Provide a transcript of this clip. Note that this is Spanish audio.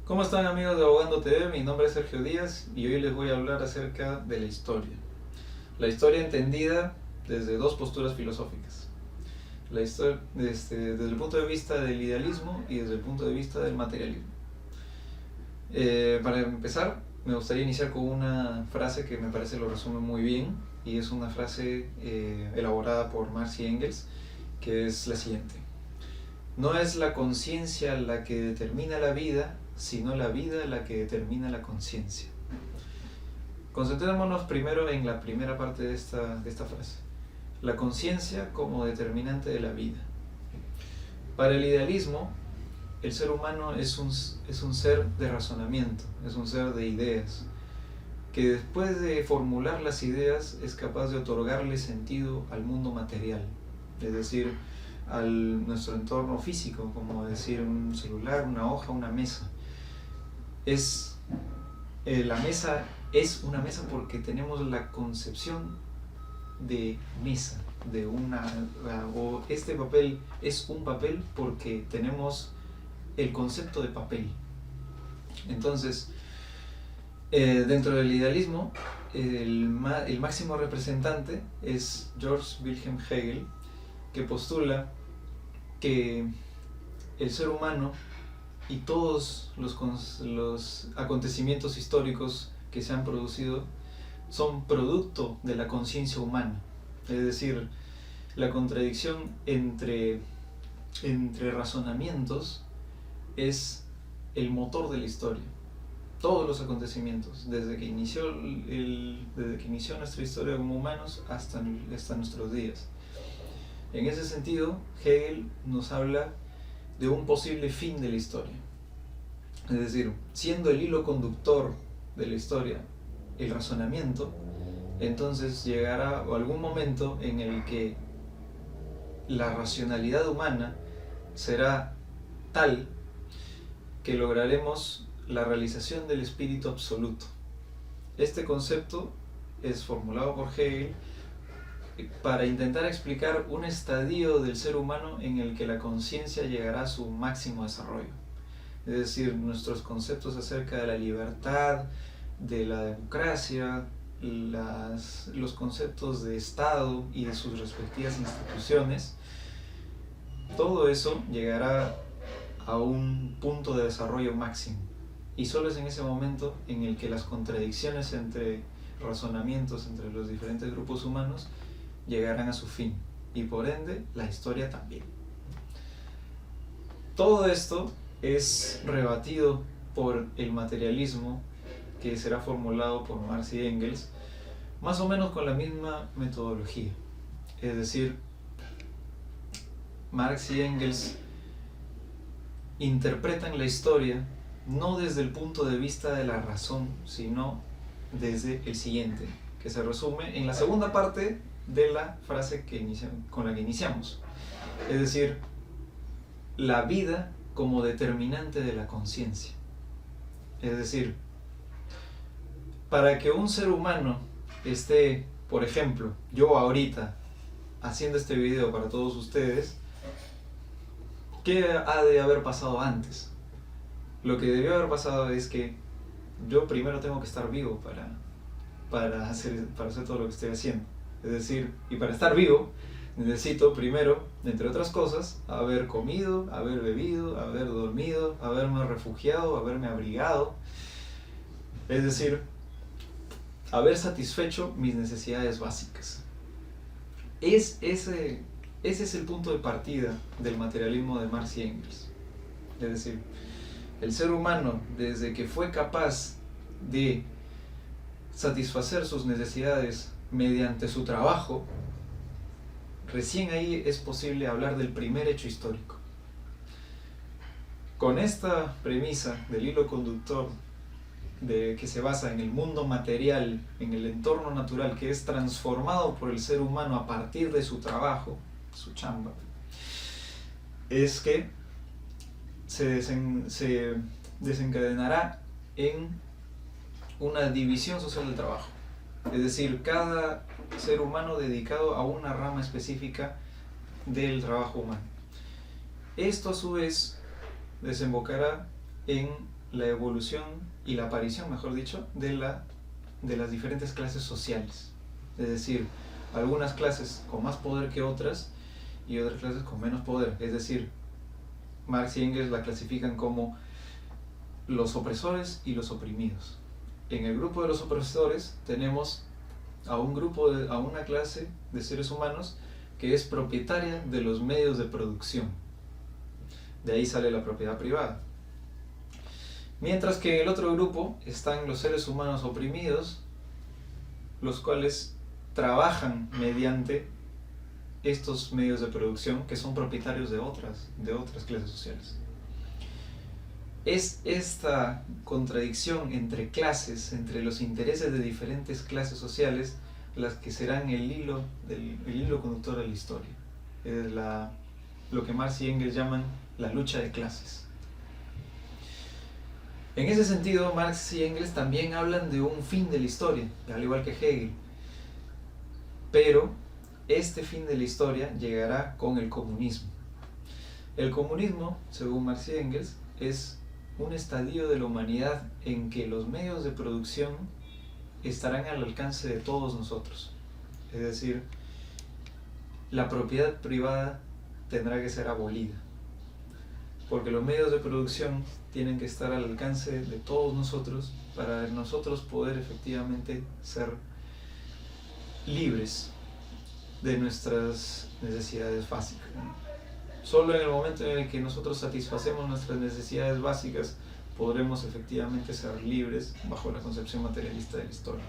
¿Cómo están amigos de Abogando TV? Mi nombre es Sergio Díaz y hoy les voy a hablar acerca de la historia. La historia entendida desde dos posturas filosóficas. La historia desde el punto de vista del idealismo y desde el punto de vista del materialismo. Para empezar, me gustaría iniciar con una frase que me parece lo resume muy bien, y es una frase elaborada por Marx y Engels, que es la siguiente: no es la conciencia la que determina la vida, sino la vida la que determina la conciencia. Concentrémonos primero en la primera parte de esta frase. La conciencia como determinante de la vida. Para el idealismo, el ser humano es un ser de razonamiento, es un ser de ideas, que después de formular las ideas es capaz de otorgarle sentido al mundo material, es decir, a nuestro entorno físico, como decir un celular, una hoja, una mesa. La mesa es una mesa porque tenemos la concepción de mesa, o este papel es un papel porque tenemos el concepto de papel. Entonces, dentro del idealismo, el máximo representante es Georg Wilhelm Hegel, que postula que el ser humano y todos los acontecimientos históricos que se han producido son producto de la conciencia humana. Es decir, la contradicción entre razonamientos es el motor de la historia. Todos los acontecimientos, desde que inició nuestra historia como humanos hasta nuestros días. En ese sentido, Hegel nos habla de un posible fin de la historia. Es decir, siendo el hilo conductor de la historia el razonamiento, entonces llegará algún momento en el que la racionalidad humana será tal que lograremos la realización del espíritu absoluto. Este concepto es formulado por Hegel para intentar explicar un estadio del ser humano en el que la conciencia llegará a su máximo desarrollo. Es decir, nuestros conceptos acerca de la libertad, de la democracia, los conceptos de Estado y de sus respectivas instituciones, todo eso llegará a un punto de desarrollo máximo. Y solo es en ese momento en el que las contradicciones entre razonamientos entre los diferentes grupos humanos llegarán a su fin, y por ende la historia también. Todo esto es rebatido por el materialismo, que será formulado por Marx y Engels, más o menos con la misma metodología. Es decir, Marx y Engels interpretan la historia no desde el punto de vista de la razón, sino desde el siguiente, que se resume en la segunda parte de la frase con la que iniciamos. Es decir, la vida como determinante de la conciencia. Es decir, para que un ser humano esté, por ejemplo, yo ahorita haciendo este video para todos ustedes, ¿qué ha de haber pasado antes? Lo que debió haber pasado es que yo primero tengo que estar vivo para hacer todo lo que estoy haciendo. Es decir, y para estar vivo necesito primero, entre otras cosas, haber comido, haber bebido, haber dormido, haberme refugiado, haberme abrigado. Es decir, haber satisfecho mis necesidades básicas. Ese es el punto de partida del materialismo de Marx y Engels. Es decir, el ser humano, desde que fue capaz de satisfacer sus necesidades mediante su trabajo, recién ahí es posible hablar del primer hecho histórico. Con esta premisa del hilo conductor que se basa en el mundo material, en el entorno natural que es transformado por el ser humano a partir de su trabajo, su chamba, es que se desencadenará en una división social del trabajo. Es decir, cada ser humano dedicado a una rama específica del trabajo humano. Esto a su vez desembocará en la evolución y la aparición, mejor dicho, de las diferentes clases sociales. Es decir, algunas clases con más poder que otras y otras clases con menos poder. Es decir, Marx y Engels la clasifican como los opresores y los oprimidos. En el grupo de los opresores tenemos a una clase de seres humanos que es propietaria de los medios de producción. De ahí sale la propiedad privada. Mientras que en el otro grupo están los seres humanos oprimidos, los cuales trabajan mediante estos medios de producción que son propietarios de otras clases sociales. Es esta contradicción entre clases, entre los intereses de diferentes clases sociales, las que serán el hilo conductor de la historia. Es lo que Marx y Engels llaman la lucha de clases. En ese sentido, Marx y Engels también hablan de un fin de la historia, al igual que Hegel. Pero este fin de la historia llegará con el comunismo. El comunismo, según Marx y Engels, es un estadio de la humanidad en que los medios de producción estarán al alcance de todos nosotros. Es decir, la propiedad privada tendrá que ser abolida, porque los medios de producción tienen que estar al alcance de todos nosotros para nosotros poder efectivamente ser libres de nuestras necesidades básicas. Solo en el momento en el que nosotros satisfacemos nuestras necesidades básicas podremos efectivamente ser libres bajo la concepción materialista de la historia.